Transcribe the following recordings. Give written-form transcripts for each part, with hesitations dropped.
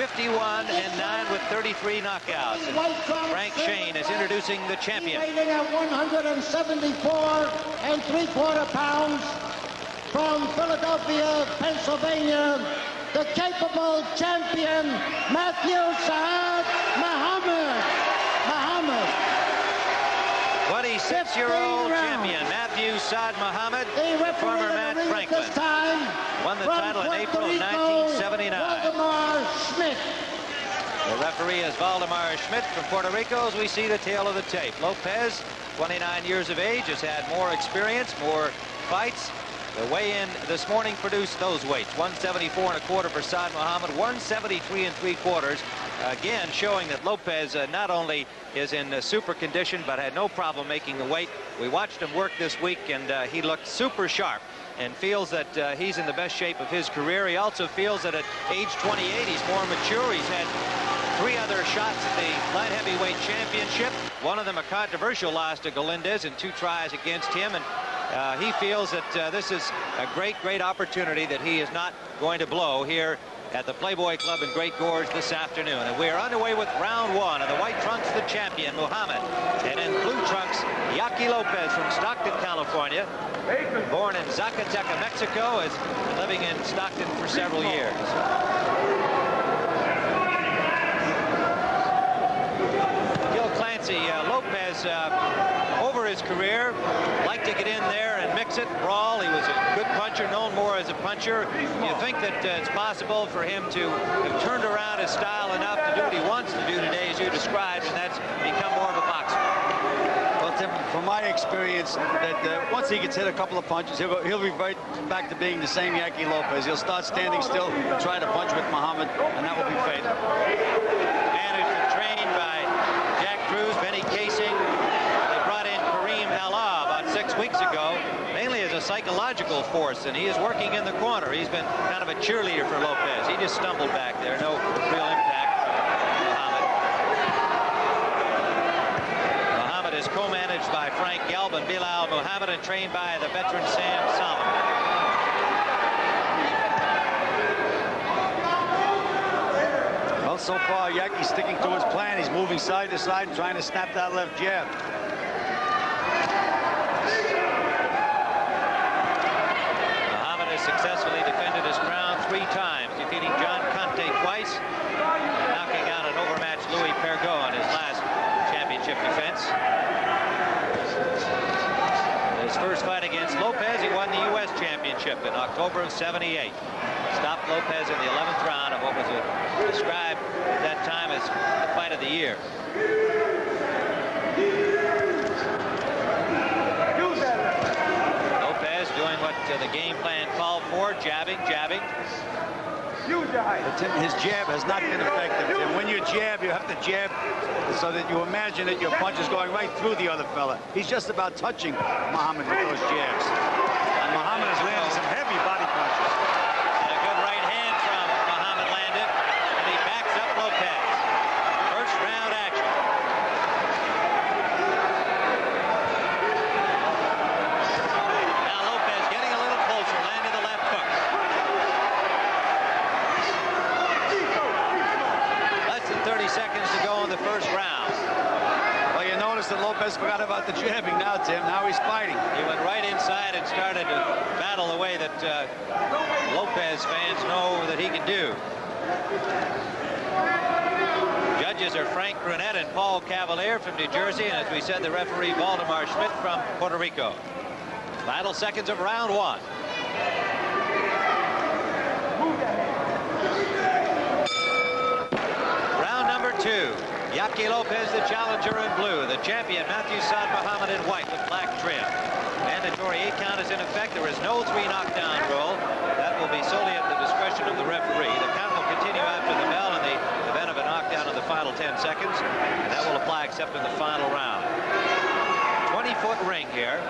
51-9 with 33 knockouts. And Frank Shane is introducing the champion. Weighing at 174 3/4 pounds from Philadelphia, Pennsylvania, the capable champion, Matthew Saad Muhammad. 26-year-old champion Matthew Saad Muhammad, former Matt Franklin, won the title in April of 1979. The referee is Valdemar Schmidt from Puerto Rico. As we see the tail of the tape, Lopez, 29 years of age, has had more experience, more fights. The weigh-in this morning produced those weights: 174 1/4 for Saad Muhammad, 173 3/4. Again, showing that Lopez not only is in super condition, but had no problem making the weight. We watched him work this week, and he looked super sharp and feels that he's in the best shape of his career. He also feels that at age 28, he's more mature. He's had 3 other shots at the light heavyweight championship. One of them a controversial loss to Galindez in 2 tries against him. And he feels that this is a great opportunity that he is not going to blow here at the Playboy Club in Great Gorge this afternoon. And we are underway with round 1. In the white trunks, the champion, Muhammad. And in blue trunks, Yaqui Lopez from Stockton, California. Born in Zacatecas, Mexico, has been living in Stockton for several years. Gil Clancy, Lopez, over his career, liked to get in there and mix it, brawl. He was a good puncher, known more as a puncher. You think that it's possible for him to have turned around his style enough to do what he wants to do today, as you described, and that's become more of a boxer? Well, Tim, from my experience, that once he gets hit a couple of punches, he'll revert back to being the same Yaqui Lopez. He'll start standing still and try to punch with Muhammad, and that will be fatal. Managed and trained by Jack Cruz, Benny Casing. They brought in Kareem Allah about 6 weeks ago, mainly as a psychological force, and he is working in the corner. He's been kind of a cheerleader for Lopez. He just stumbled back there, no real impact from Muhammad. Muhammad is co-managed by Frank Gelb and Bilal Muhammad, and trained by the veteran Sam Solomon. Well, so far, Yaqui's sticking to his plan. He's moving side to side and trying to snap that left jab. Muhammad has successfully defended his crown 3 times, defeating John Conte twice, and knocking out an overmatched Louis Pergot in his last championship defense. His first fight against Lopez, he won the U.S. championship in October of '78. Stopped Lopez in the 11th round of what was described at that time as the fight of the year. Lopez doing what the game plan called for, jabbing. But Tim, his jab has not been effective. And when you jab, you have to jab so that you imagine that your punch is going right through the other fella. He's just about touching Muhammad with those jabs. And Muhammad has landed some heavy body punches. And a good right hand from Muhammad landed, and he backs up Lopez. First round action. Now Lopez getting a little closer, landing the left hook. Less than 30 seconds to go in the first round. Well, you notice that Lopez forgot about the jabbing now, Tim. Now he's fighting. He went right inside and started to battle the way that Lopez fans know that he can do. Judges are Frank Brunette and Paul Cavalier from New Jersey, and as we said, the referee Valdemar Schmidt from Puerto Rico. Final seconds of round 1. Round number 2. Yaqui Lopez, the challenger in blue. The champion, Matthew Saad Muhammad, in white with black trim. Mandatory 8 count is in effect. There is no 3 knockdown rule. That will be solely at the discretion of the referee. The count will continue after the bell in the event of a knockdown in the final 10 seconds. And that will apply except in the final round. 20-foot ring here.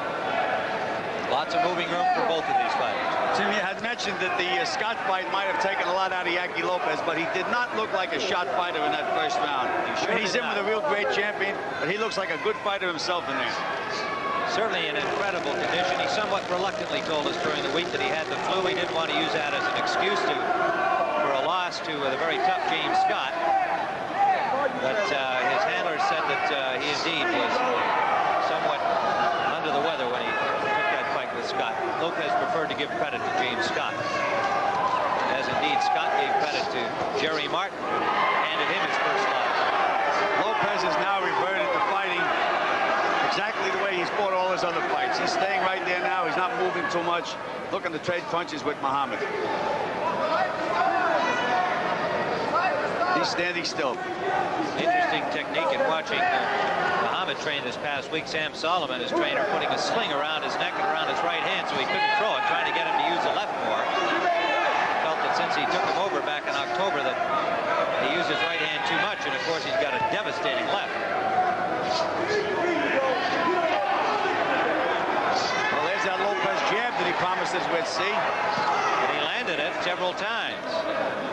Lots of moving room for both of these fighters. Tim, you had mentioned that the Scott fight might have taken a lot out of Yaqui Lopez, but he did not look like a shot fighter in that first round. He's in with a real great champion, but he looks like a good fighter himself in there. Certainly in incredible condition. He somewhat reluctantly told us during the week that he had the flu. He didn't want to use that as an excuse for a loss. loss to the very tough James Scott. But his handler said that he indeed was somewhat under the weather when he took that fight with Scott. Lopez preferred to give credit to James Scott, as indeed Scott gave credit to Jerry Martin, handed him his first loss. Lopez has now reverted to fighting exactly the way he's fought all his other fights. He's staying right there now. He's not moving too much, looking to trade punches with Muhammad. He's standing still. Interesting technique in watching Muhammad train this past week. Sam Solomon, his trainer, putting a sling around his neck and around his right hand so he couldn't throw it, trying to get him to use the left more. Felt that since he took him over back in October that he used his right hand too much, and of course he's got a devastating left. Well, there's that Lopez jab that he promised us we'd see. And he landed it several times.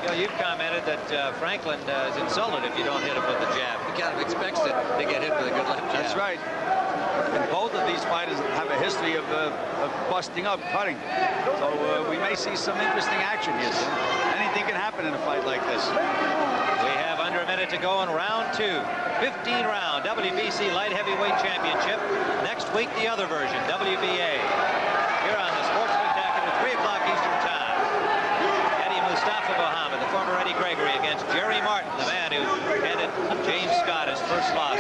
You know, you've commented that Franklin is insulted if you don't hit him with the jab. He kind of expects it to get hit with a good left jab. That's right. And both of these fighters have a history of busting up, cutting. So we may see some interesting action here. Anything can happen in a fight like this. We have under a minute to go in round 2. 15-round WBC Light Heavyweight Championship. Next week, the other version, WBA. Here on the Sports Spectacular, 3 o'clock Eastern Time. Mustafa Muhammad, the former Eddie Gregory, against Jerry Martin, the man who handed James Scott his first loss.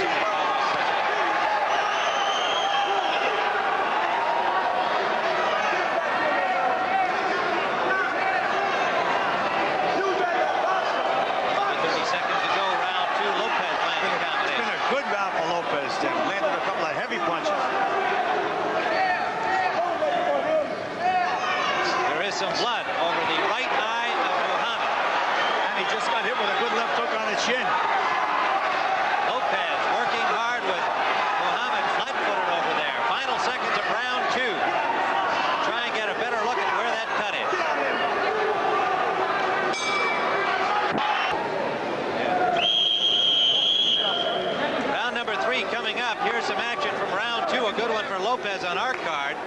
Some blood over the right eye of Muhammad. And he just got hit with a good left hook on the chin. Lopez working hard with Muhammad flat-footed over there. Final seconds of round 2. Try and get a better look at where that cut is. Round number 3 coming up. Here's some action from round 2. A good one for Lopez on our card,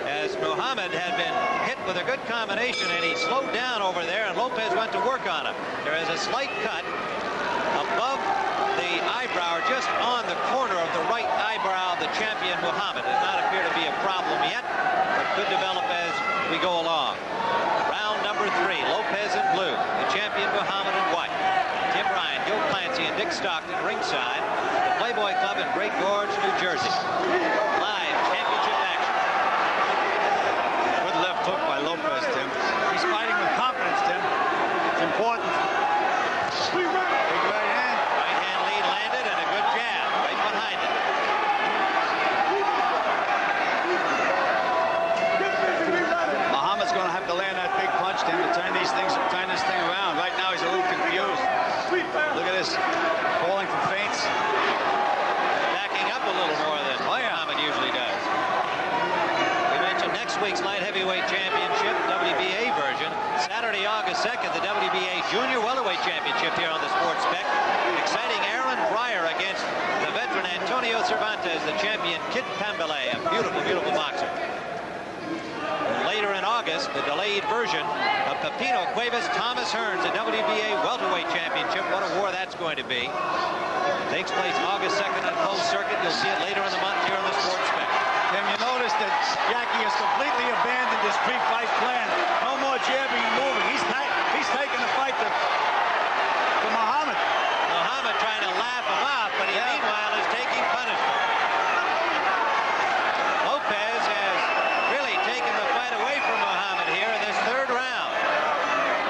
as Muhammad had been hit with a good combination and he slowed down over there, and Lopez went to work on him. There is a slight cut above the eyebrow, or just on the corner of the right eyebrow of the champion Muhammad. Does not appear to be a problem yet, but could develop as we go along. Round number 3, Lopez in blue, the champion Muhammad in white. Tim Ryan, Gil Clancy, and Dick Stockton ringside, the Playboy Club in Great Gorge, New Jersey. Live championship action. Hook by Lopez, Tim. He's fighting with confidence, Tim. It's important. Big right hand. Right hand lead landed, and a good jab right behind it. Muhammad's going to have to land that big punch, Tim, to turn this thing around. Right now, he's a little confused. Look at this. Falling for feints. Backing up a little more than Muhammad usually does. Next week's Light Heavyweight Championship, WBA version. Saturday, August 2nd, the WBA Junior Welterweight Championship here on the Sports Spec. Exciting Aaron Pryor against the veteran Antonio Cervantes, the champion Kid Pambele, a beautiful, beautiful boxer. And later in August, the delayed version of Pepino Cuevas, Thomas Hearns, the WBA Welterweight Championship. What a war that's going to be. Takes place August 2nd on closed circuit. You'll see it later in the month here on the Sports Spec. Tim, you notice that Yaqui has completely abandoned his pre-fight plan. No more jabbing and moving. He's taking the fight to Muhammad. Muhammad trying to laugh him off, but he meanwhile is taking punishment. Lopez has really taken the fight away from Muhammad here in this 3rd round.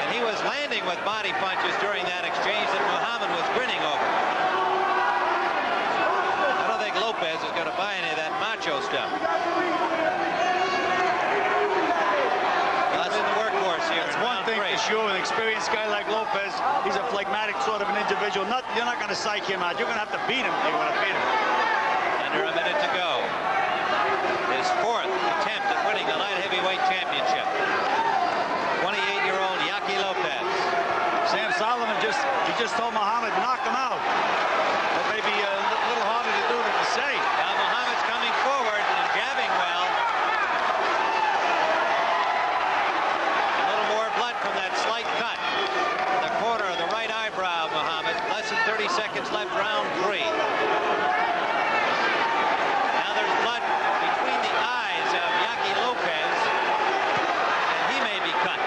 And he was landing with body punches during that exchange that Muhammad was grinning over. I don't think Lopez is going to buy any of that macho stuff. That's in the workhorse here. That's one thing for sure. An experienced guy like Lopez, he's a phlegmatic sort of an individual. You're not going to psych him out. You're going to have to beat him if you want to beat him. Under a minute to go. His 4th attempt at winning the Light Heavyweight Championship. 28-year-old Yaqui Lopez. Sam Solomon just told Muhammad, knock him out. That may be a little harder to do than to say. Now Muhammad's coming forward and jabbing well. A little more blood from that slight cut. The seconds left, round 3. Now there's blood between the eyes of Yaqui Lopez, and he may be cut.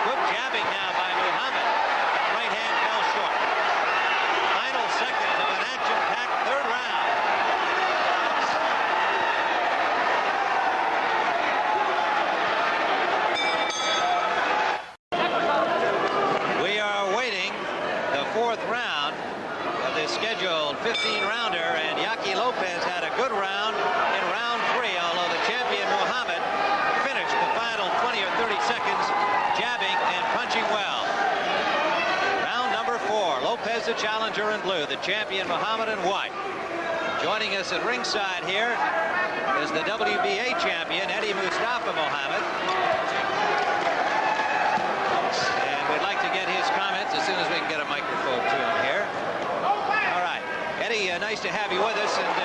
Good jabbing now by Muhammad. Right hand fell short. Final seconds of an action-packed third round. We are waiting the 4th round of this scheduled 15-rounder, and Yaqui Lopez had a good round in round 3, although the champion Muhammad finished the final 20 or 30 seconds jabbing and punching well. Round number 4. Lopez the challenger in blue, the champion Muhammad in white. Joining us at ringside here is the WBA champion Eddie Mustafa Muhammad. And we'd like to get his comments as soon as we can get a microphone to him here. All right. Eddie, nice to have you with us, and a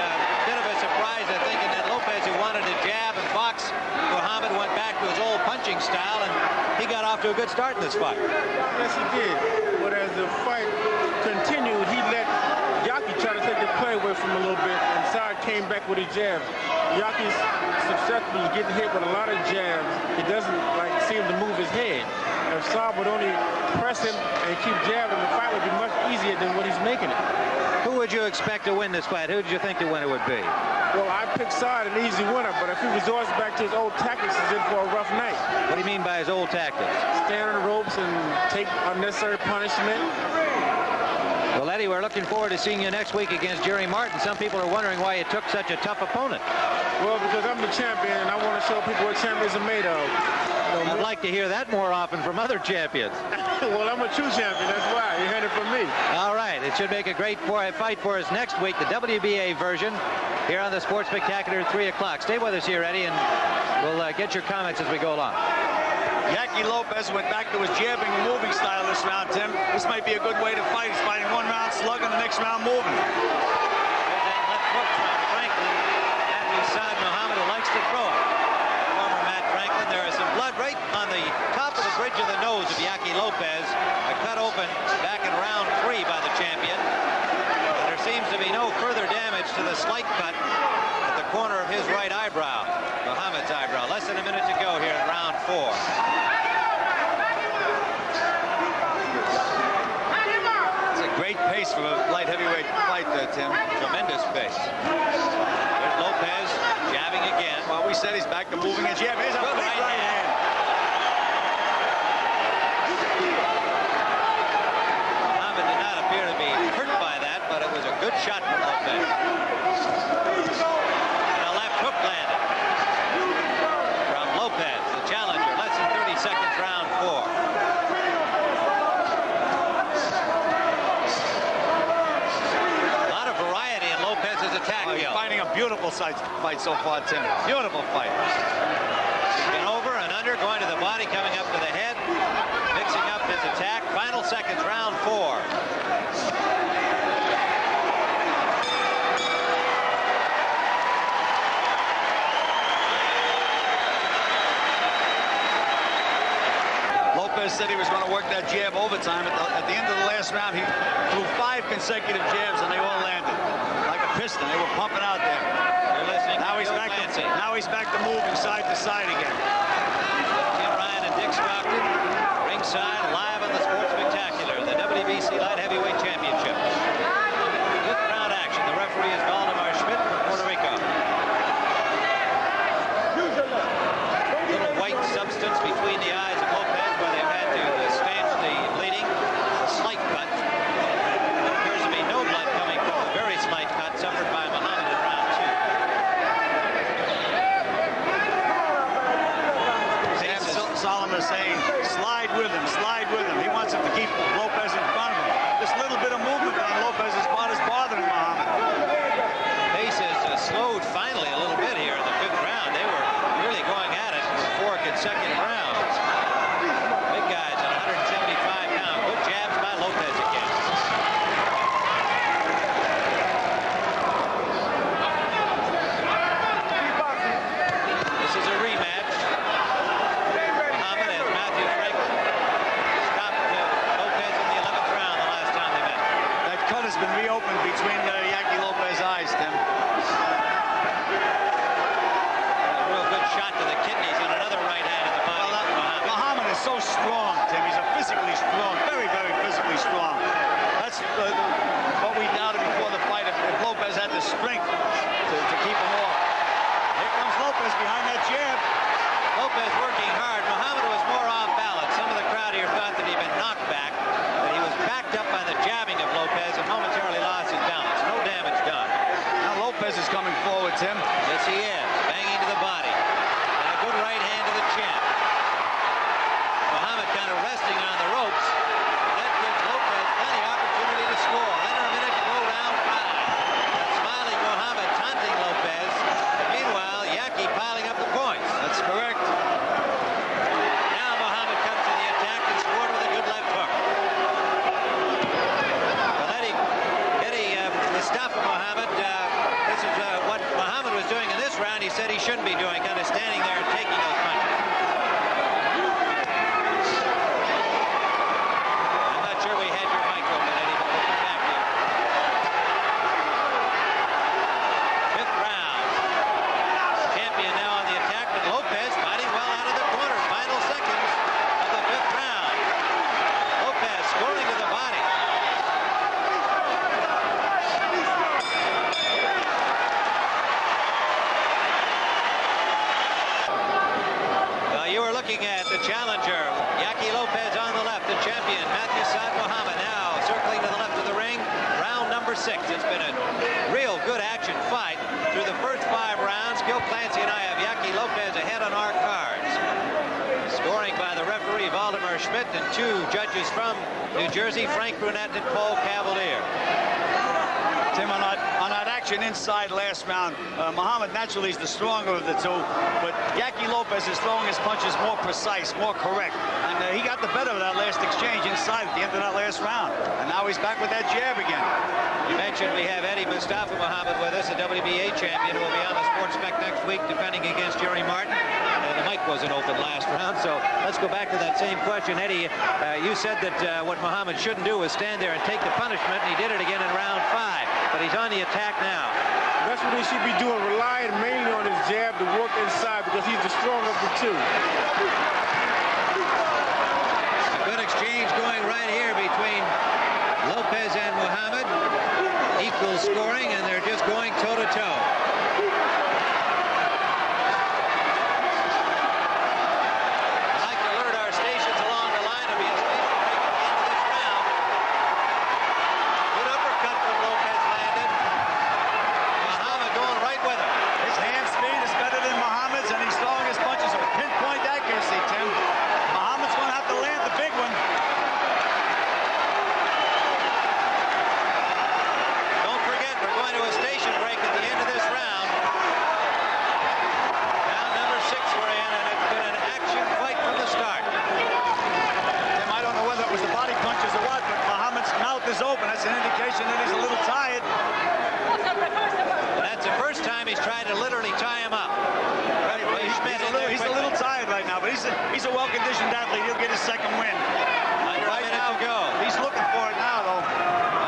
bit of a surprise, I think, in that Lopez, who wanted to jab and box Muhammad, went back to his old punching style, and he got off to a good start in this fight. Yes, he did. But as the fight continued, he let Yaqui try to take the play away from him a little bit, and Saad came back with his jabs. Yaqui's susceptible to getting hit with a lot of jabs. He doesn't seem to move his head. If Saad would only press him and keep jabbing, the fight would be much easier than what he's making it. Who would you expect to win this fight? Who did you think the winner would be? Well, I picked Saad an easy winner, but if he resorts back to his old tactics, he's in for a rough night. What do you mean by his old tactics? Stand on the ropes and take unnecessary punishment. Well, Eddie, we're looking forward to seeing you next week against Jerry Martin. Some people are wondering why you took such a tough opponent. Well, because I'm the champion, and I want to show people what champions are made of. I'd like to hear that more often from other champions. Well, I'm a true champion. That's why. You had it from me. All right. It should make a great fight for us next week, the WBA version, here on the Sports Spectacular at 3 o'clock. Stay with us here, Eddie, and we'll get your comments as we go along. Yaqui Lopez went back to his jabbing and moving style this round, Tim. This might be a good way to fight. He's fighting 1 round slugging, the next round moving. There's that left hook from Franklin. Matthew Saad Muhammad, who likes to throw it. Former Matt Franklin. There is some blood right on the top of the bridge of the nose of Yaqui Lopez. A cut open back in round 3 by the champion. And there seems to be no further damage to the slight cut at the corner of his right eyebrow. Muhammad's eyebrow. Less than a minute to go here in round 4. Great pace for a light heavyweight fight there, Tim. Tremendous pace. There's Lopez jabbing again. Well, we said he's back to moving and jabbing. Here's a big right hand. Muhammad did not appear to be hurt by that, but it was a good shot from Lopez. And a left hook landed from Lopez, the challenger. Less than 30 seconds, round 4. Attack. He's finding a beautiful fight so far, Tim. Beautiful fight. Been over and under, going to the body, coming up to the head, mixing up his attack. Final seconds, round 4. Lopez said he was going to work that jab overtime. At the end of the last round, he threw 5 consecutive jabs, and they all landed. Piston. They were pumping out there. You're listening. Now he's back to moving side to side again. Tim Ryan and Dick Stockton, ringside, live on the Sports Spectacular, the WBC Light Heavyweight Championship. Good crowd action. The referee is Valdemar Schmidt from Puerto Rico. Little white substance between the eyes of Lopez, where they've had to stanch the bleeding. A slight cut. There appears to be no blood coming from the very slight cut suffered by Muhammad in round 2. Sam Solomon is saying, slide with him, slide with him. He wants him to keep Lopez in front of him. This little bit of movement on Lopez's part is bothering Muhammad. Pace has slowed finally a little bit here in the 5th round. They were really going at it for 4 consecutive rounds. Big guys at 175 pounds. Good jabs by Lopez again. This is a rematch. Muhammad and Matthew Franklin stopped Lopez in the 11th round the last time they met. That cut been reopened between Yaqui Lopez's eyes, Tim. A real good shot to the kidneys and another right hand in the body. Well, Muhammad is so strong, Tim. He's a physically strong, very, very physically strong. That's what we doubted before the fight. If Lopez had the strength to keep him off. Here comes Lopez behind that jab. Lopez working hard. Muhammad was more off balance. Some of the crowd here thought that he'd been knocked back, but he was backed up by the jabbing of Lopez and momentarily lost his balance. No damage done. Now Lopez is coming forward, Tim. Yes, he is. Banging to the body. And a good right hand to the chin. Muhammad kind of resting on the ropes. That gives Lopez plenty opportunity to score. Under a minute to go round 5. Smiling Muhammad taunting Lopez. And meanwhile, Yaqui piling up the points. That's correct. Now Muhammad comes to the attack and scored with a good left hook. Well, Eddie Mustafa Muhammad, this is what Muhammad was doing in this round. He said he shouldn't be doing, kind of standing there and taking those punches. I'm not sure we had your mic open, Eddie, but we'll come back here. 5th round. Champion now on the attack, but Lopez fighting well out of the corner. Final seconds of the 5th round. Lopez scoring to the body. You were looking at the challenger, Yaqui Lopez on the left, the champion, Saad Muhammad now circling to the left of the ring. Round number 6. It's been a real good action fight through the first 5 rounds. Gil Clancy and I have Yaqui Lopez ahead on our cards. Scoring by the referee Valdemar Schmidt and 2 judges from New Jersey, Frank Brunette and Paul Cavalier. Tim, on that action inside last round, Muhammad naturally is the stronger of the two, but Yaqui Lopez is throwing his punches more precise, more correct, and he got the better of that last exchange inside at the end of that last round, and now he's back with that jab again. You mentioned we have Eddie Mustafa Muhammad with us, a WBA champion who will be on the Sports Spec next week defending against Jerry Martin. The mic wasn't open last round, so let's go back to that same question. Eddie, you said that what Muhammad shouldn't do is stand there and take the punishment, and he did it again in round 5, but he's on the attack now. That's what he should be doing, relying mainly on his jab to work inside because he's the stronger of the two. A good exchange going right here between Lopez and Muhammad. Equal scoring, and they're just going toe-to-toe. I'd like to alert our stations along the line to be a station break at the end of this round. Good uppercut from Lopez landed. Muhammad going right with him. His hand speed is better than Muhammad's, and he's throwing his punches with pinpoint accuracy, Tim. Muhammad's going to have to land the big one. Don't forget, we're going to a station break at the end of this round. Round number 6 we're in, and it's been an action fight from the start. Tim, I don't know whether it was the body punches or what, but Muhammad's mouth is open. That's an indication that he's a little tired. That's the first time he's tried to literally tie him up. He's a little tired right now, but he's a well-conditioned athlete. He'll get his second win. Under a minute to go. He's looking for it now, though.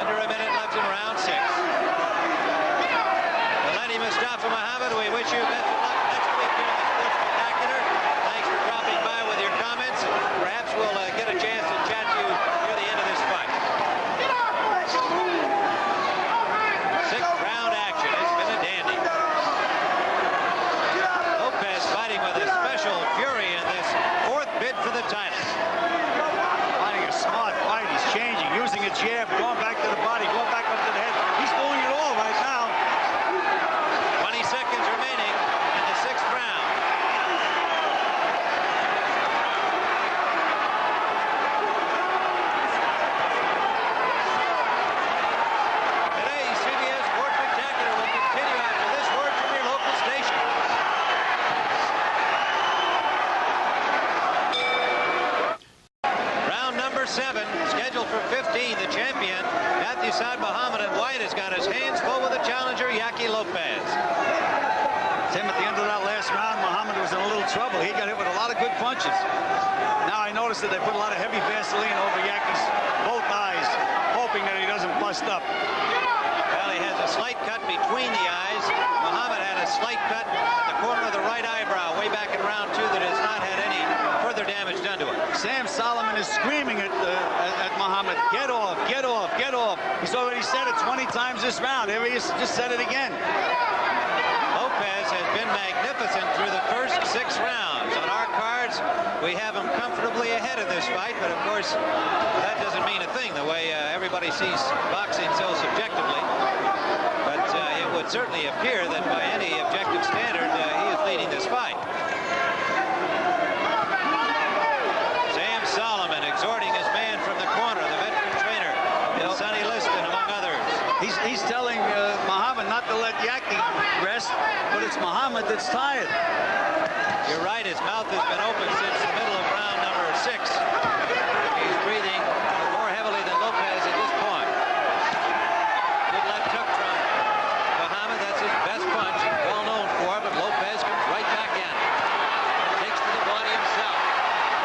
Under a minute left in round 6. Well, Eddie Mustafa Muhammad, we wish you best of luck next week here in the Sports Spectacular. Thanks for dropping by with your comments. Perhaps we'll get a chance to chat to you near the end of this fight. 6th round action. It's been a dandy. Lopez fighting with a special fury in this 4th bid for the title. Finding a smart fight. He's changing, using a jab, going back to the body, going back up to the head. He's doing it all right now. 20 seconds remaining in the 6th round. Today's CBS Sports Spectacular will continue after this word from your local station. Round number 7, scheduled for 15. The champion, Saad Muhammad, and White has got his hands full with the challenger, Yaqui Lopez. Tim, at the end of that last round, Muhammad was in a little trouble. He got hit with a lot of good punches. Now I noticed that they put a lot of heavy Vaseline over Yaqui's both eyes, hoping that he doesn't bust bust up. Well, he has a slight cut between the eyes. Muhammad had a slight cut at the corner of the right eyebrow way back in round 2 that has not had any further damage done to him. Sam Solomon is screaming at Muhammad, get off, get off, get off. He's already said it 20 times this round. Here he is, just said it again. Lopez has been magnificent through the first 6 rounds. On our cards, we have him comfortably ahead of this fight, but of course, that doesn't mean a thing the way everybody sees boxing so subjectively. But it would certainly appear that by any objective standard, he is leading this fight. Sam Solomon exhorting his man from the corner, the veteran trainer, Sonny Liston, among others. He's telling Muhammad not to let Yaqui rest, but it's Muhammad that's tired. You're right, his mouth has been open since the middle of round number 6. He's breathing more heavily than Lopez at this point. Good left hook from Muhammad. That's his best punch, well known for, but Lopez comes right back in. Takes to the body himself.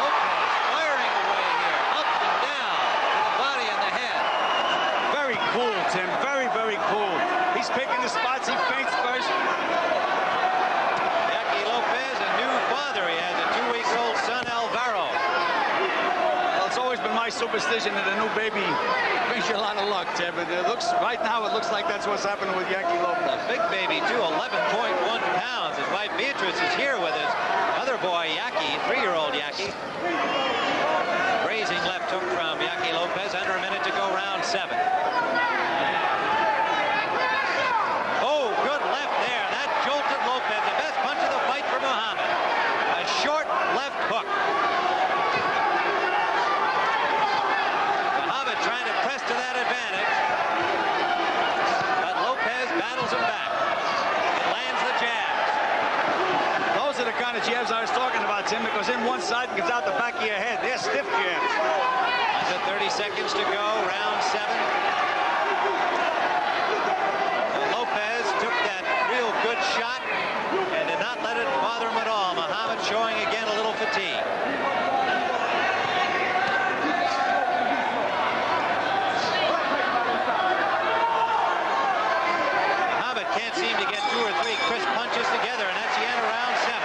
Lopez firing away here, up and down, to the body and the head. Very cool, Tim, very, very cool. He's picking the spots he feints first. Yaqui Lopez, a new father. He has a 2-week-old son, Alvaro. Well, it's always been my superstition that a new baby brings you a lot of luck, Tim. And right now it looks like that's what's happening with Yaqui Lopez. A big baby, too, 11.1 pounds. His wife Beatrice is here with his other boy, Yaqui, 3-year-old Yaqui. Grazing left hook from Yaqui Lopez. Under a minute to go, round 7. Oh, good left there. That jolted Lopez. The best punch of the fight for Muhammad. A short left hook. Muhammad trying to press to that advantage. But Lopez battles him back. Lands the jabs. Those are the kind of jabs I was talking about, Tim, because in one side and comes out the back of your head. They're stiff jabs. Under 30 seconds to go, round 7. Lopez took that real good shot and did not let it bother him at all. Muhammad showing again a little fatigue. Muhammad can't seem to get 2 or 3 crisp punches together, and that's the end of round 7.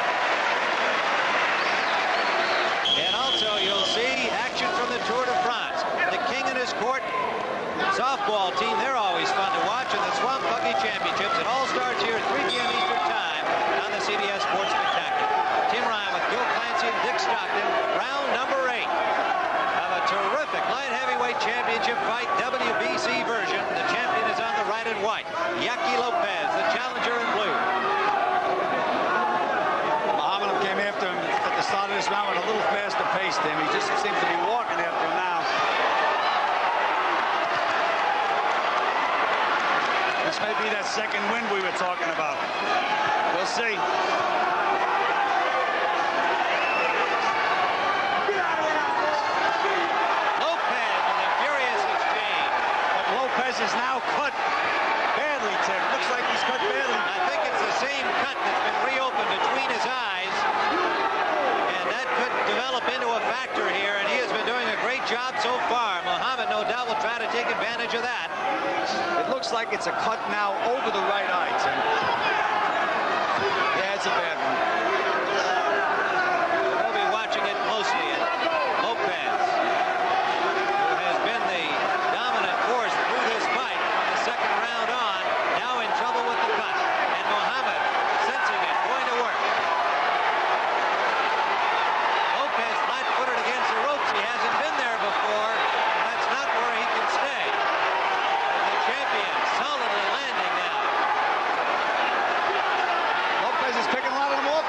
And also, you'll see action from the Tour de France. The king and his court softball team, they're always fun to watch, and the Swamp Buggy Championships. It all starts here at 3 p.m. Eastern Time on the CBS Sports Spectacular. Tim Ryan with Gil Clancy and Dick Stockton. Round number 8 of a terrific light heavyweight championship fight, WBC version. The champion is on the right and white. Yaqui Lopez, the challenger in blue. Muhammad came after him at the start of this round with a little faster pace, Tim. He just seems to be walking after him now. This may be that second win we were talking about. We'll see. Lopez with a furious exchange. But Lopez is now cut badly, Tim. Looks like he's cut badly. I think it's the same cut that's been reopened between his eyes. And that could develop into a factor here, and he has been doing a great job so far. Muhammad, no doubt, will try to take advantage of that. It looks like it's a cut now over the right eye, Tim. Yeah, it's a bad one. We'll be watching it closely. And Lopez, who has been the dominant force through this fight from the second round on, now in trouble with the cut. And Muhammad, sensing it, going to work. Lopez flat-footed against the ropes. He hasn't been there before. That's not where he can stay. The champion solidly landing now. Lopez is picking a lot of them off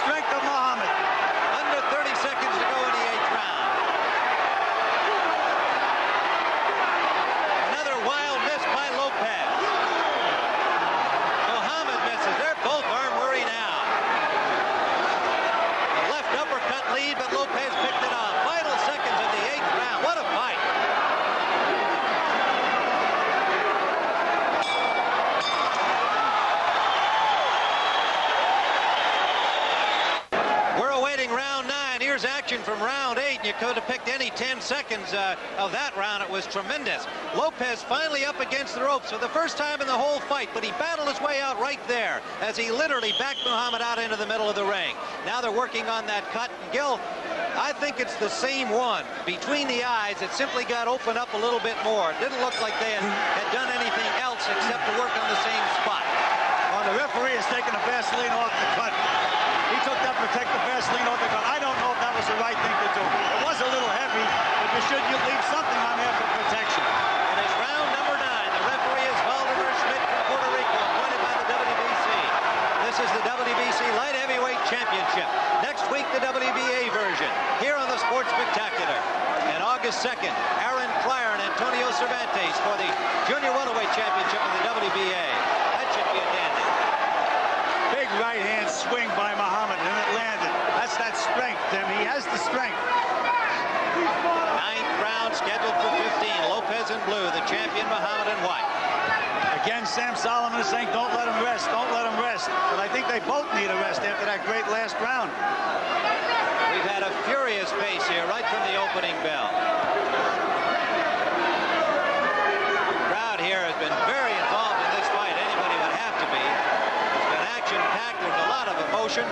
strength of Muhammad. Under 30 seconds to go in the 8th round. Another wild miss by Lopez. Muhammad misses. They're both arm weary now. A left uppercut lead, but Lopez picked it off. Final seconds of the 8th round. What a fight. Round 9. Here's action from round 8. You could have picked any 10 seconds of that round. It was tremendous. Lopez finally up against the ropes for the first time in the whole fight, but he battled his way out right there as he literally backed Muhammad out into the middle of the ring. Now they're working on that cut. And Gil, I think it's the same one. Between the eyes, it simply got opened up a little bit more. It didn't look like they had done anything else except to work on the same spot. Well, the referee has taken the Vaseline off the cut. He took that protective Vaseline off the cut. I don't know if that was the right thing to do. It was a little heavy, but you leave something on there for protection. And it's round number 9. The referee is Valdemar Schmidt from Puerto Rico, appointed by the WBC. This is the WBC Light Heavyweight Championship. Next week, the WBA version, here on the Sports Spectacular. And August 2nd, Aaron Pryor and Antonio Cervantes for the Junior Welterweight Championship of the WBA. That should be a dandy. Big right hand swing by Muhammad, and it landed. That's that strength, Tim. He has the strength. 9th round scheduled for 15. Lopez in blue, the champion Muhammad in white. Again, Sam Solomon is saying, don't let him rest, don't let him rest. But I think they both need a rest after that great last round. We've had a furious pace here right from the opening bell. The crowd here has been very involved in this fight. Anybody would have to be. It's been action-packed. There's a lot of emotion.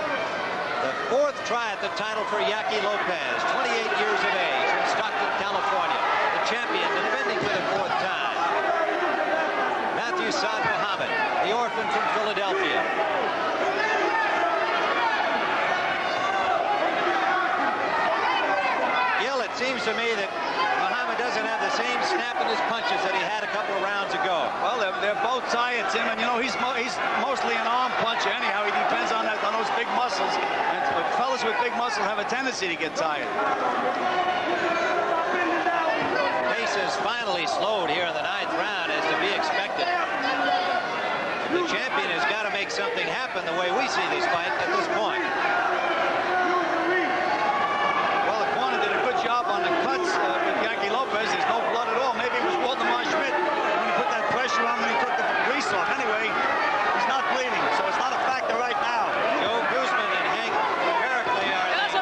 The 4th try at the title for Yaqui Lopez, 28 years of age, from Stockton, California. The champion defending for the 4th time. Saad Muhammad, the orphan from Philadelphia. Gil, it seems to me that Muhammad doesn't have the same snap in his punches that he had a couple of rounds ago. Well, they're both tired, Tim, and you know he's mostly an arm puncher anyhow. He depends on those big muscles, and fellas with big muscles have a tendency to get tired. Pace is finally slowed here in the 9th round, as to be expected. The champion has got to make something happen the way we see this fight at this point. Well, the corner did a good job on the cuts with Yaqui Lopez. There's no blood at all. Maybe it was Waldemar Schmidt when he put that pressure on when he took the grease off. Anyway, he's not bleeding, so it's not a factor right now. Joe Guzman and Hank Berkeley are the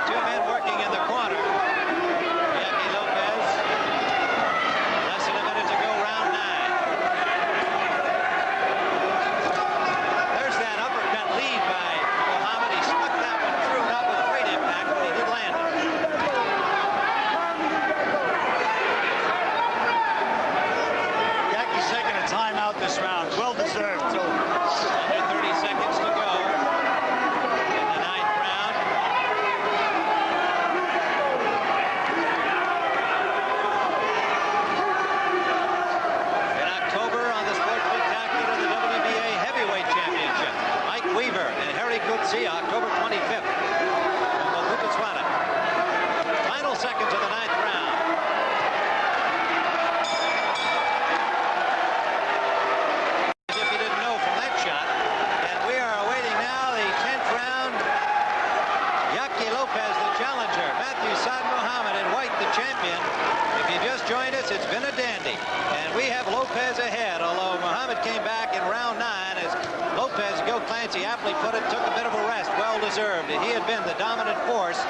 2 men working in the corner. Yaqui Lopez, less than a minute to go, round 9. There's that uppercut lead by Muhammad. He snuck that one through, not with great impact, but he did land it. Yaqui's taking a timeout this round. Well deserved, too. Under 30 seconds to go in the 9th round. In October on the Sports Spectacular, the WBA Heavyweight Championship. Mike Weaver and Harry Kutsia, October 25th from Botswana. Final seconds of the 9th round. If you didn't know from that shot. And we are awaiting now the 10th round. Yaqui Lopez, the challenger. Saad Muhammad in white, the champion. If you just joined us, it's been a dandy. And we have Lopez ahead, although Muhammad came back in round 9 as Lopez, Gil Clancy aptly put it, took a bit of a rest, well deserved. He had been the dominant force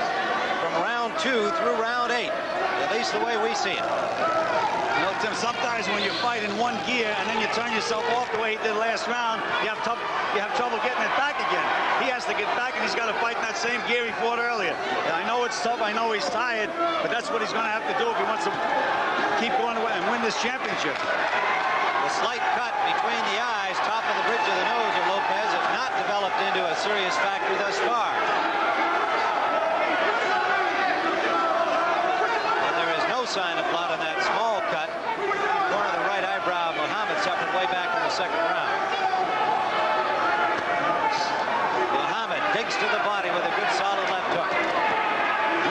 from round 2 through round 8, at least the way we see it. You know, Tim, sometimes when you fight in one gear and then you turn yourself off the way he did last round, you have trouble getting it back again. He has to get back, and he's got to fight in that same gear he fought earlier. And I know it's tough. I know he's tired, but that's what he's going to have to do if he wants to keep going away and win this championship. The slight cut between the eyes, top of the bridge of the nose of Lopez, has not developed into a serious factor thus far. And there is no sign of blood on that small cut. Corner of the right eyebrow of Muhammad suffered way back in the 2nd round. Muhammad to the body with a good solid left hook.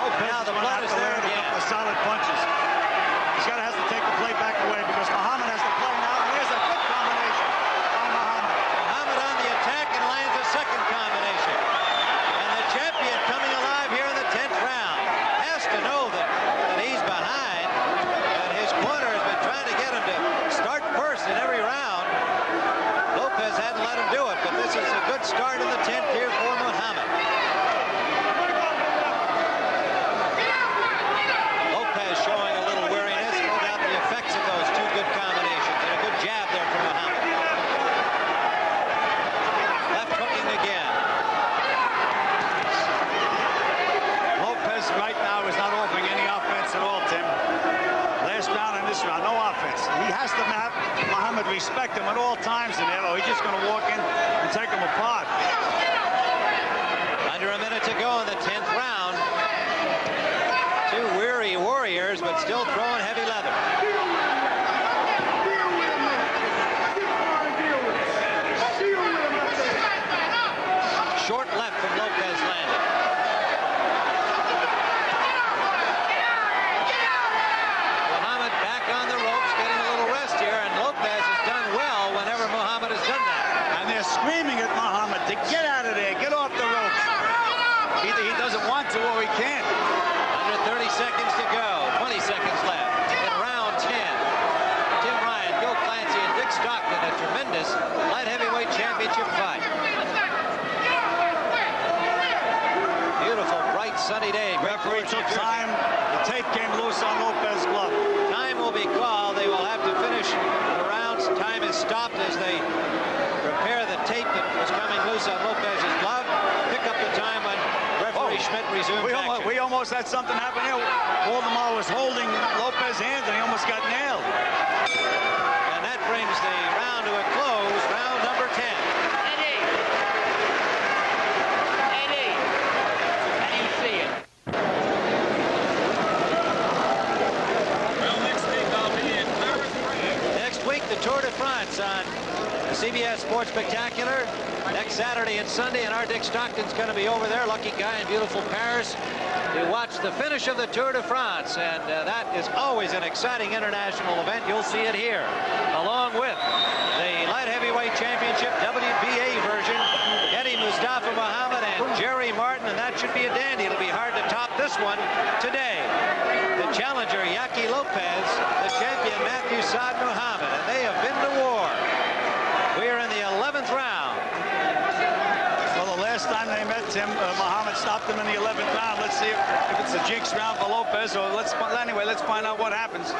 Lopez Now the is blood gonna is have to there land a again. couple of solid punches. He's got to have to take the play back away because Muhammad has the play now. And there's a good combination by Muhammad. Muhammad on the attack and lands a second combination. And the champion coming alive here in the 10th round has to know that he's behind. And his corner has been trying to get him to start first in every round. Lopez hadn't let him do it, but this is a good start in the 10th here for Muhammad. Lopez showing a little weariness. No doubt the effects of those two good combinations. And a good jab there from Muhammad. Left hooking again. Lopez right now is not offering any offense at all, Tim. Last round and this round, no offense. He has to have Muhammad respect him at all times in there, or he's just going to walk in and take him apart. Under a minute to go in the 10th round. Two weary warriors, but still throwing heavy leather. Short left from Lopez landing. Muhammad back on the ropes, getting a little rest here, and Lopez has done well whenever Muhammad has done that. And they're screaming at Muhammad to get out of there, get off the ropes. Either he doesn't want to or he can't. Under 30 seconds to go, 20 seconds left in round 10. Tim Ryan, Gil Clancy, and Dick Stockton, a tremendous light heavyweight championship fight. Beautiful, bright, sunny day. Referee took time. The tape came loose on Lopez's glove. Time will be called. They will have to finish the rounds. Time is stopped as they repair the tape that was coming loose on Lopez's glove. Pick up the time when referee Schmidt resumes action. We almost had something happen here. Waldemar was holding Lopez's hands and he almost got nailed. And that brings the round to a close. Round number 10. Eddie, how do you see it? Next week, the Tour de France on the CBS Sports Spectacular. Next Saturday and Sunday, and our Dick Stockton's going to be over there, lucky guy in beautiful Paris, to watch the finish of the Tour de France. And that is always an exciting international event. You'll see it here, along with the light heavyweight championship WBA version. Eddie Mustafa Muhammad and Jerry Martin, and that should be a dandy. It'll be hard to top this one today. The challenger, Yaqui Lopez, the champion, Matthew Saad Muhammad, and they have been to war. We are in the 11th round. Well, the last time they met, Tim, Muhammad stopped him in the 11th round. Let's see if it's a jinx round for Lopez, or let's find out what happens.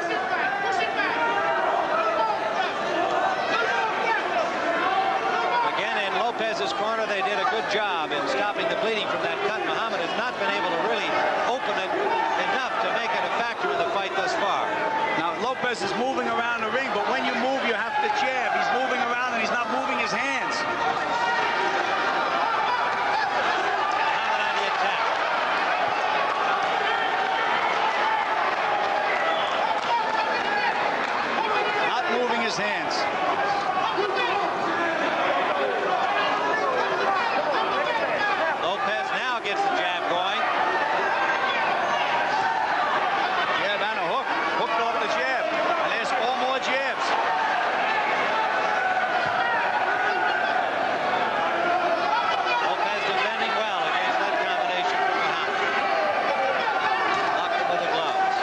Again, in Lopez's corner, they did a good job in stopping the bleeding from that cut. Muhammad has not been able to really open it enough to make it a factor in the fight thus far. Now, Lopez is moving around the ring, but when you move, you have to jab. He's moving around, and he's not moving his hands. Muhammad on the attack. Not moving his hands. Lopez now gets the jab going. Jab and a hook. Hooked off the jab. And there's 4 more jabs. Lopez defending well against that combination from Muhammad. Locked him with the gloves.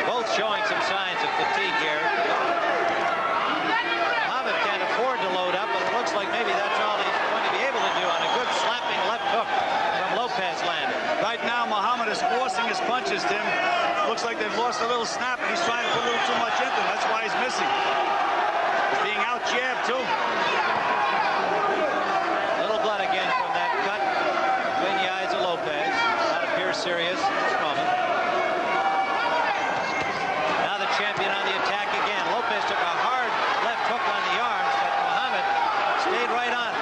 Both showing some signs of fatigue here. Muhammad can't afford to load up, but it looks like maybe that's all he's going to be able to do on a good slapping left hook from Lopez landing. Right now, Muhammad is forcing his punches, Tim. Looks like they've lost a little snap, and he's trying to put a little too much into them. That's why he's missing. He's being out-jabbed, too. Little blood again from that cut between the eyes of Lopez. That appears serious at this moment. Now the champion on the attack again. Lopez took a hard left hook on the arms, but Muhammad stayed right on it.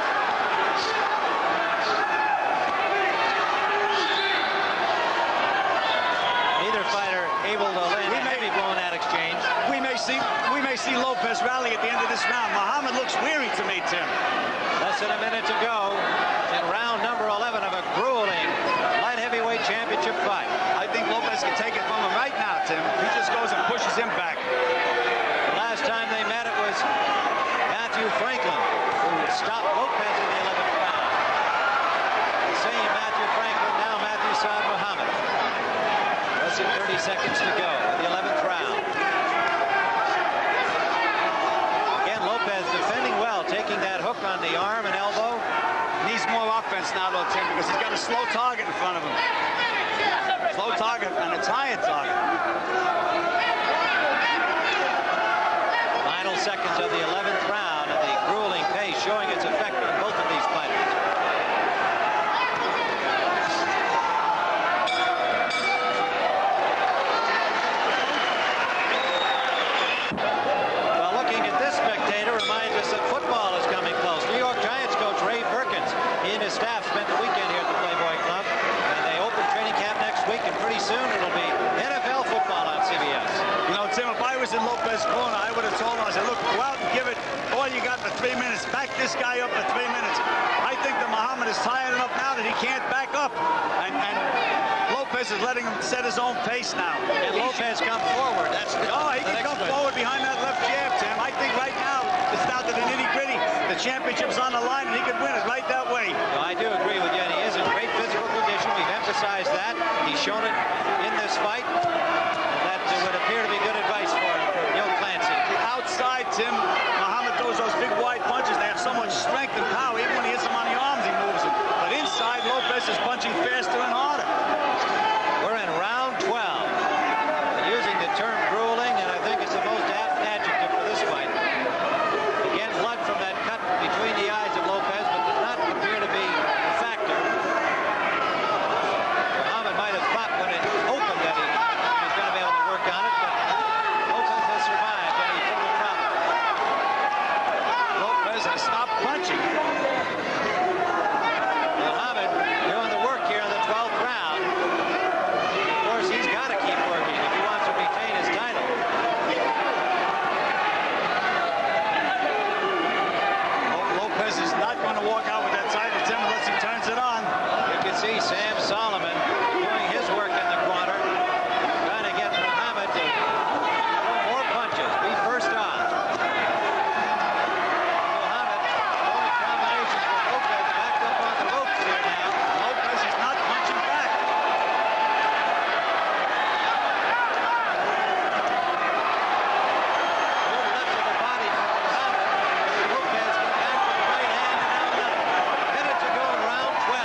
Neither fighter able to land a heavy blow in that exchange. We may see Lopez rally at the end of this round. Muhammad looks weary, championship fight. I think Lopez can take it from him right now, Tim. He just goes and pushes him back. The last time they met, it was Matthew Franklin who stopped Lopez in the 11th round. The same Matthew Franklin, now Matthew Saad Muhammad. Less than 30 seconds to go in the 11th round. Again, Lopez defending well, taking that hook on the arm and elbow. Needs more offense now, though, Tim, because he's got a slow target in front of him. Slow target and a tired target. Final seconds of the 11th round, and the grueling pace showing its effect on both of these fighters. Well, looking at this spectator reminds us that football is coming close. New York Giants coach Ray Perkins, he and his staff spent the weekend here at the Playboy Club, and they open training camp next week, and pretty soon it'll be NFL football on CBS. You know, Tim, if I was in Lopez's corner, I would have told him, I said, look, go out and give it all you got for 3 minutes. Back this guy up for 3 minutes. I think that Muhammad is tired enough now that he can't back up. And Lopez is letting him set his own pace now. And Lopez come forward. That's he can come forward behind that left jab, Tim. I think right now it's down to the nitty-gritty. The championship's on the line, and he can win it right that way. Well, I do agree with you, and he is in great physical condition. We've emphasized that. He's shown it in this fight. And that would appear to be good advice for him from Neil Clancy. Outside, Tim, Muhammad throws those big wide punches. They have so much strength and power. Even when he hits him on the arms, he moves him. But inside, Lopez is punching faster and harder. We're in round 12. Using the term grueling, and I think it's the most apt adjective for this fight. Again, blood from that cut between the eyes of Lopez, but does not appear to be a factor. Muhammad might have thought when it opened that he was going to be able to work on it, but Lopez has survived any further problem. Lopez has stopped punching. Muhammad doing the work here in the 12th round. Of course, he's got to keep working if he wants to retain his title. Lopez is not going to walk out with that title, Tim, unless he turns it on. You can see Sam Solomon doing his work in the corner, trying to get Muhammad to throw more punches, be first on. Muhammad throwing combinations with Lopez backed up on the ropes here now. Lopez is not punching back. Good left of the body from Muhammad. Lopez back with the right hand, and now nothing. Minute to go in round 12.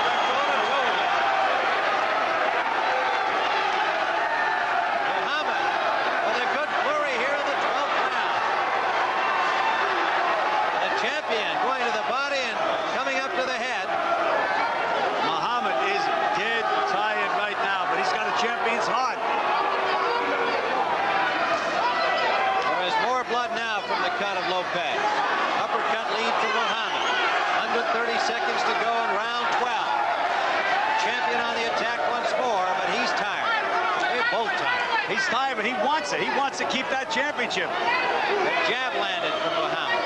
They're toe-to-toe now. Muhammad with a good flurry here in the 12th round. The champion going to the body and coming up to the head. Muhammad is dead tired right now, but he's got a champion's heart. There is more blood now from the cut of Lopez. Uppercut lead for Muhammad. Under 30 seconds to go in round 12. Champion on the attack once more, but he's tired. They're both tired. He's tired, but he wants it. He wants to keep that championship. The jab landed from Muhammad.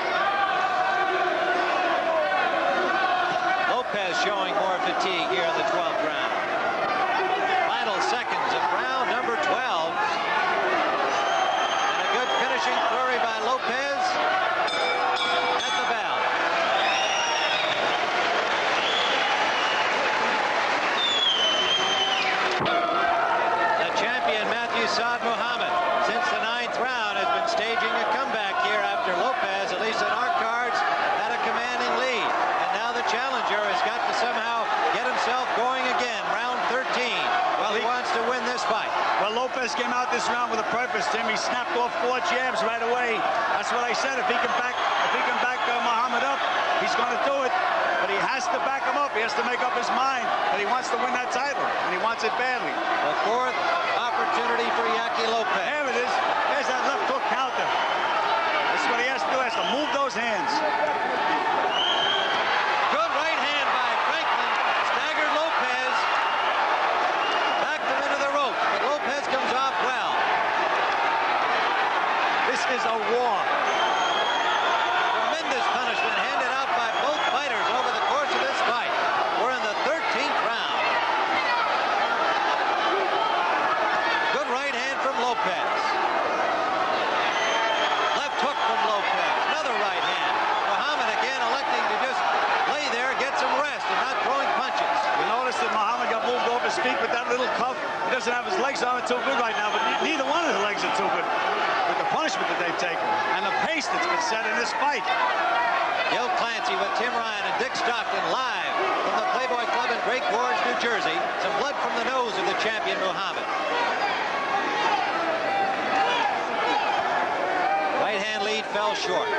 Lopez showing more fatigue here in the 12th round. Final seconds of round number 12. And a good finishing flurry by Lopez at the bell. The champion, Matthew Saad Muhammad, since the 9th round, has been staging a comeback here after Lopez, at least in our cards, had a commanding lead. And now the challenger has got to somehow get himself going again. Round 13. Well, he wants to win this fight. Well, Lopez came out this round with a purpose, Tim. He snapped off 4 jabs right away. That's what I said. If he can back Muhammad up, he's going to do it. But he has to back him up. He has to make up his mind that he wants to win that title, and he wants it badly. The 4th opportunity for Yaqui Lopez. There it is. There's that left hook counter. That's what he has to do. He has to move those hands. Good right hand by Franklin. Staggered Lopez. Backed him into the rope. But Lopez comes off well. This is a war. Tremendous punishment handed out by both fighters over the course of this fight. We're in the 13th round. doesn't have his legs on it too good right now, but neither one of his legs are too good with the punishment that they've taken and the pace that's been set in this fight. Joe Clancy with Tim Ryan and Dick Stockton live from the Playboy Club in Great Gorge, New Jersey. Some blood from the nose of the champion, Muhammad. Right hand lead fell short.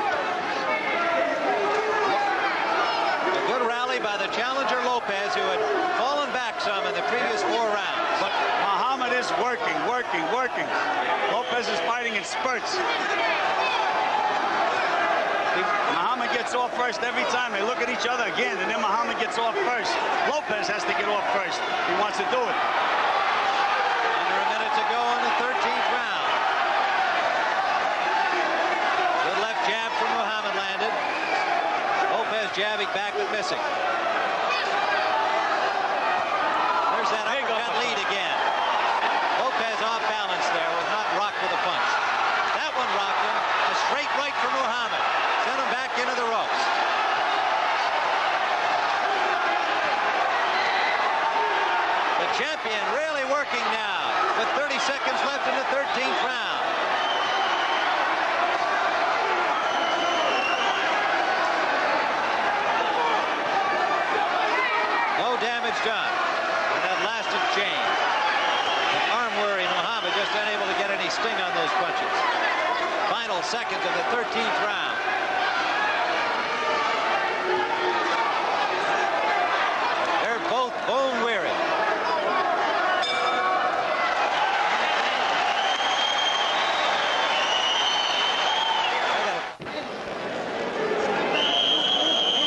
A good rally by the challenger Lopez, who had fallen back some in the previous 4 rounds. But Muhammad is working. Lopez is fighting in spurts. Muhammad gets off first every time. They look at each other again, and then Muhammad gets off first. Lopez has to get off first. He wants to do it. Under a minute to go in the 13th round. Good left jab from Muhammad landed. Lopez jabbing back but missing. There's that uppercut lead again. Lopez off balance there, was not rocked with a punch. That one rocked him. A straight right from Muhammad. Sent him back into the ropes. The champion really working now with 30 seconds left in the 13th round. No damage done in that last exchange. An arm worry Muhammad, just unable to get any sting on those punches. Final seconds of the 13th round. They're both bone weary.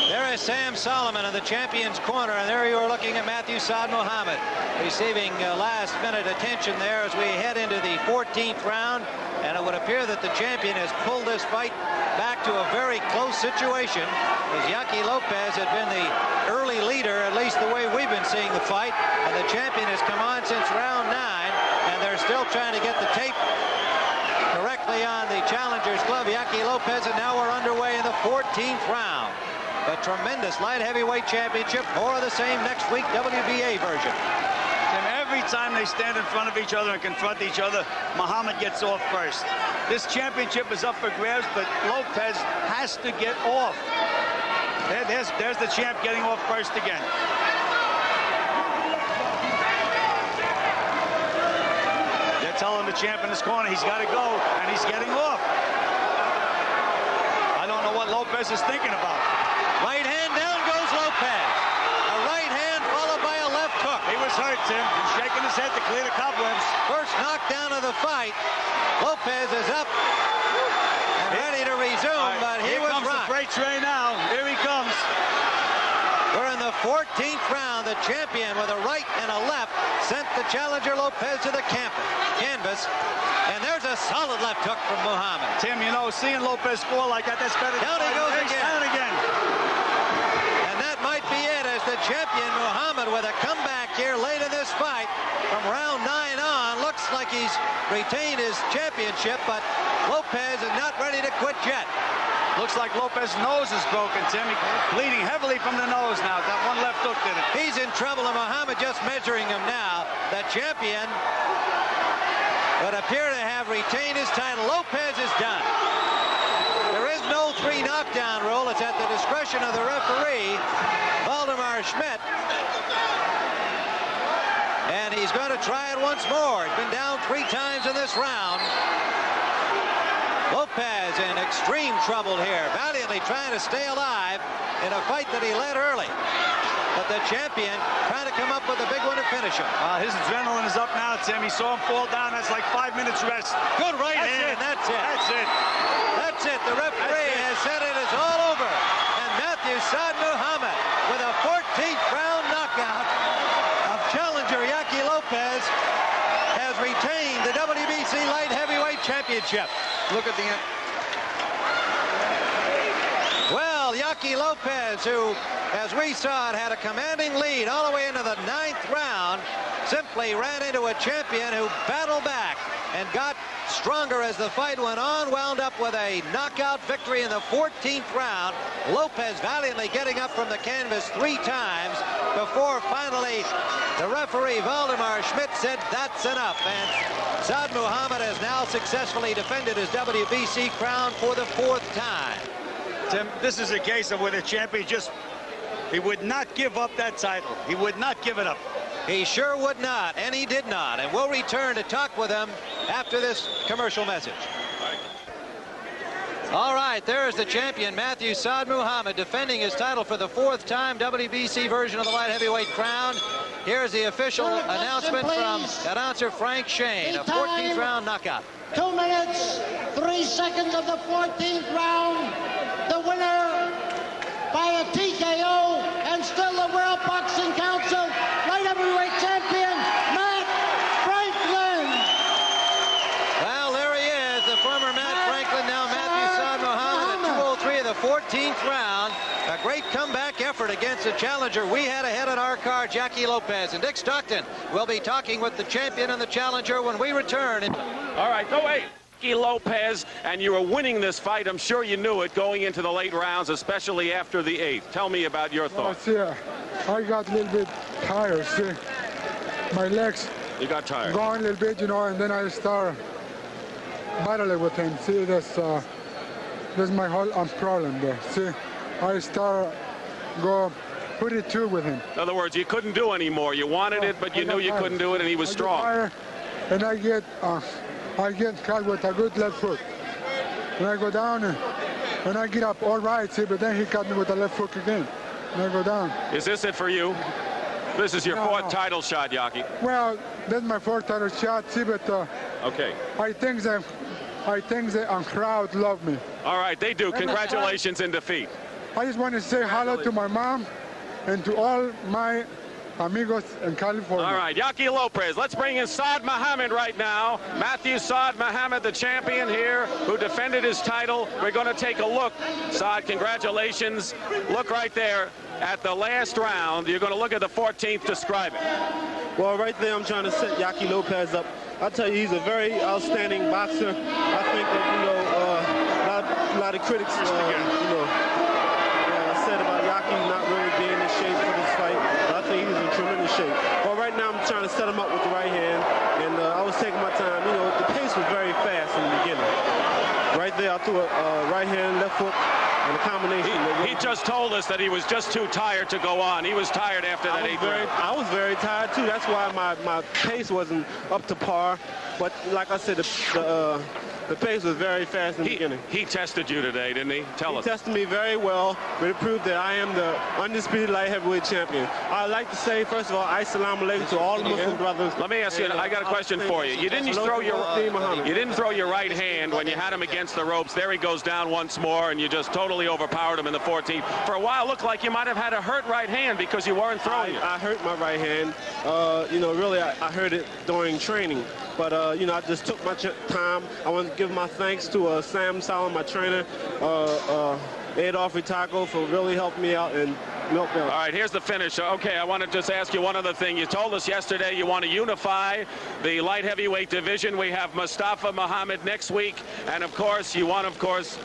There is Sam Solomon in the champion's corner, and there you are looking at Matthew Saad Muhammad receiving last-minute attention there as we head into the 14th round. And it would appear that the champion has pulled this fight back to a very close situation, as Yaqui Lopez had been the early leader, at least the way we've been seeing the fight. And the champion has come on since round 9, and they're still trying to get the tape correctly on the challenger's glove, Yaqui Lopez, and now we're underway in the 14th round. A tremendous light heavyweight championship. More of the same next week, WBA version. And every time they stand in front of each other and confront each other, Muhammad gets off first. This championship is up for grabs, but Lopez has to get off. There's the champ getting off first again. They're telling the champ in his corner he's got to go, and he's getting off. I don't know what Lopez is thinking about. Right hand, down goes Lopez. A right hand followed by a left hook. He was hurt, Tim. He's shaking his head to clear the cobwebs. First knockdown of the fight. Lopez is up and ready to resume, but he was rocked. Here comes the freight train now. Here he comes. We're in the 14th round. The champion with a right and a left sent the challenger Lopez to the canvas. And there's a solid left hook from Muhammad. Tim, you know, seeing Lopez fall like that, that's better. Down he goes again. Down again. And that might be it, as the champion Muhammad with a comeback here late in this fight from round 9 on. Looks like he's retained his championship, but Lopez is not ready to quit yet. Looks like Lopez's nose is broken, Tim. He's bleeding heavily from the nose now. That one left hook did it. He's in trouble, and Muhammad just measuring him now. The champion would appear to have retained his title. Lopez is done. There is no 3 knockdown rule. It's at the discretion of the referee, Valdemar Schmidt. And he's going to try it once more. He's been down 3 times in this round. Lopez in extreme trouble here, valiantly trying to stay alive in a fight that he led early. But the champion trying to come up with a big one to finish him. His adrenaline is up now, Tim. He saw him fall down. That's like 5 minutes rest. Good right hand. That's it. That's it. That's it. The referee has said it is all over. And Matthew Saad Muhammad with a 14th round knockout of challenger Yaqui Lopez has retained the WBC light heavyweight championship. Look at the end. Well, Yaqui Lopez, who, as we saw it, had a commanding lead all the way into the 9th round, simply ran into a champion who battled back and got stronger as the fight went on, wound up with a knockout victory in the 14th round. Lopez valiantly getting up from the canvas 3 times before finally the referee Valdemar Schmidt said that's enough. And Saad Muhammad has now successfully defended his WBC crown for the 4th time. Tim, this is a case of where the champion he would not give up that title. He would not give it up. He sure would not, and he did not. And we'll return to talk with him after this commercial message. All right, there is the champion, Matthew Saad Muhammad, defending his title for the 4th time, WBC version of the light heavyweight crown. Here's the official announcement from announcer Frank Shane, a 14th round knockout. 2 minutes, 3 seconds of the 14th round. The winner by a TKO, and still the World Boxing Council light heavyweight champion, Matt Franklin. Well, there he is, the former Matt Franklin, now Matthew Saad Muhammad at 2:03 of the 14th round. A great comeback effort against the challenger we had ahead on our card, Yaqui Lopez. And Dick Stockton will be talking with the champion and the challenger when we return. All right, go away. Lopez, and you were winning this fight. I'm sure you knew it going into the late rounds, especially after the 8th. Tell me about your thoughts. Yeah, I got a little bit tired. See, my legs. You got tired. Going a little bit, you know, and then I start battling with him. See, that's my whole problem there. See, I start go pretty two with him. In other words, you couldn't do anymore. You wanted it, but you knew you couldn't do it, and he was strong. And I get caught with a good left foot. And I go down and I get up all right, see, but then he caught me with the left foot again. And I go down. Is this it for you? This is your 4th title shot, Yaqui. Well, that's my 4th title shot, see, but okay. I think the crowd love me. All right, they do. Congratulations in defeat. I just want to say hello to my mom and to all my amigos in California. All right, Yaqui Lopez. Let's bring in Saad Muhammad right now. Matthew Saad Muhammad, the champion here, who defended his title. We're going to take a look. Saad, congratulations. Look right there at the last round. You're going to look at the 14th. Describe it. Well, right there, I'm trying to set Yaqui Lopez up. I'll tell you, he's a very outstanding boxer. I think that, you know, a lot of critics, you know, said about Yaqui not really being in shape for this fight. But I think he's in tremendous shape. Well, right now, I'm trying to set him up with the right hand, and I was taking my time. You know, the pace was very fast in the beginning. Right there, I threw a right hand, left foot, and a combination. He just told us that he was just too tired to go on. He was tired after that 8th round. I was very tired, too. That's why my pace wasn't up to par. But like I said, the pace was very fast in the beginning. He tested you today, didn't he? Tell us. He tested me very well, but it proved that I am the undisputed light heavyweight champion. I'd like to say, first of all, assalamu alaikum to all the Muslim brothers. Let me ask you, I got a question for you. You didn't throw your right hand when you had him against the ropes. There he goes down once more, and you just totally overpowered him in the 14th. For a while, it looked like you might have had a hurt right hand because you weren't throwing it. I hurt my right hand. You know, really, I hurt it during training. But, you know, I just took my time. I want to give my thanks to Sam Solomon, my trainer, Adolf Ritaco, for really helping me out and milk out. All right, here's the finish. Okay, I want to just ask you one other thing. You told us yesterday you want to unify the light heavyweight division. We have Mustafa Muhammad next week. And, of course, you want,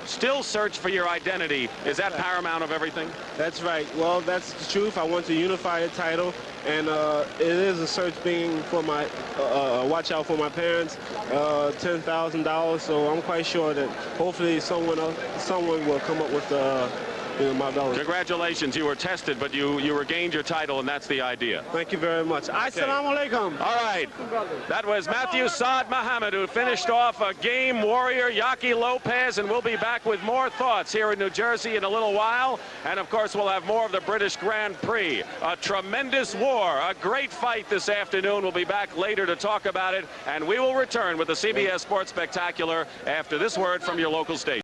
still search for your identity. Is that paramount of everything? That's right. Well, that's the truth. I want to unify the title. And it is a search being for my, watch out for my parents, $10,000. So I'm quite sure that hopefully someone will come up with my dollars. Congratulations. You were tested, but you regained your title, and that's the idea. Thank you very much. Assalamu alaikum. All right. That was Matthew Saad Muhammad, who finished off a game warrior, Yaqui Lopez, and we'll be back with more thoughts here in New Jersey in a little while. And, of course, we'll have more of the British Grand Prix. A tremendous war, a great fight this afternoon. We'll be back later to talk about it, and we will return with the CBS Sports Spectacular after this word from your local station.